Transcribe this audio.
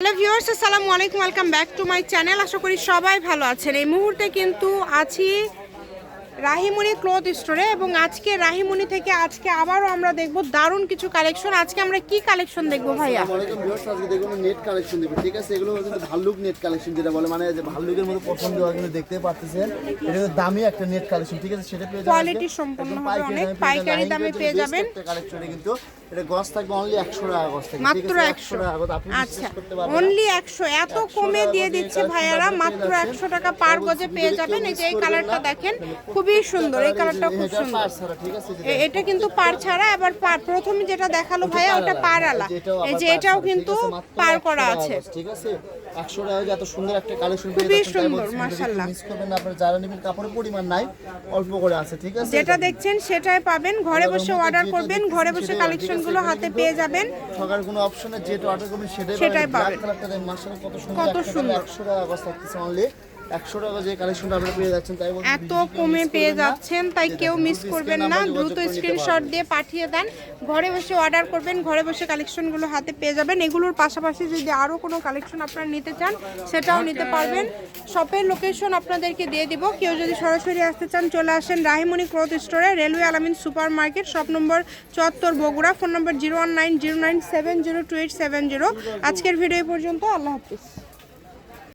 Hello viewers, আসসালামু আলাইকুম, welcome back to my channel. আশা করি সবাই ভালো আছেন। এই মুহূর্তে কিন্তু আছি রাহিমণি ক্লথ স্টোরে এবং আজকে রাহিমণি থেকে আজকে আবারও আমরা দেখব দারুণ কিছু কালেকশন। আজকে আমরা কি কালেকশন দেখব ভাইয়া? আসসালামু আলাইকুম ভিউয়ার্স, আজকে দেখুন নেট কালেকশন দেব। ঠিক আছে, এগুলো কিন্তু ভাল্লুক নেট কালেকশন যেটা বলে, মানে যে ভাল্লুকের মতো পছন্দ হয় কিন্তু দেখতে পাচ্ছেন। এটা কিন্তু দামি একটা নেট কালেকশন। ঠিক আছে, সেটা পেয়ে যাবেন কোয়ালিটি সম্পূর্ণ হবে, অনেক পাইকারি দামে পেয়ে যাবেন। একটা কালেকশনে কিন্তু এটা গস থাকবে অনলি 100 টাকা গস থাকবে। মাত্র 100 টাকা গস। আপনি আচ্ছা, বিশ্বাস করতে পারবেন অনলি 100 এত কমে দিয়ে দিচ্ছে ভাইয়ারা। মাত্র 100 টাকা পার গজে পেয়ে যাবেন। এই যে এই কালারটা দেখেন, খুবই সুন্দর। এই কালারটা খুব সুন্দর। ঠিক আছে, এটা কিন্তু পার ছাড়া। আবার প্রথমে যেটা দেখালো ভাইয়া ওটা পার আলা। এই যে এটাও কিন্তু পার করা আছে। ঠিক আছে, 100 টাকা এত সুন্দর একটা কালেকশন পেয়ে খুবই যাচ্ছেন। সুন্দর, মাশাআল্লাহ। মিস করবেন না, আপনারা যারা নেবেন কাপড়ের পরিমাণ নাই, অল্প করে আছে। ঠিক আছে, যেটা দেখছেন সেটাই পাবেন। ঘরে বসে অর্ডার করবেন, ঘরে বসে কালেকশনগুলো হাতে পেয়ে যাবেন। সকার কোনো অপশনে যেটা অর্ডার করবেন সেটাই পাবেন। ব্ল্যাক কালারটা দেখেন মাশাআল্লাহ কত সুন্দর। 100 টাকা গস থাকতেছে অনলি 100 টাকা যে কালেকশনটা আপনারা পেয়ে যাচ্ছেন। তাই বলতে এত কমে পেয়ে যাচ্ছেন, তাই কেউ মিস করবেন না। দ্রুত স্ক্রিনশট দিয়ে পাঠিয়ে দেন। ঘরে বসে অর্ডার করবেন, ঘরে বসে কালেকশনগুলো হাতে পেয়ে যাবেন। এগুলোর পাশাপাশি যদি আরও কোনো কালেকশন আপনারা নিতে চান সেটাও নিতে পারবেন। শপের লোকেশন আপনাদেরকে দিয়ে দিব। কেউ যদি সরাসরি আসতে চান চলে আসেন রাহিমণি ক্লথ স্টোরে, রেলওয়ে আলামিন super market, shop number 74 Bogura. Phone নম্বর 01909702870। আজকের ভিডিও পর্যন্ত। আল্লাহ হাফিজ।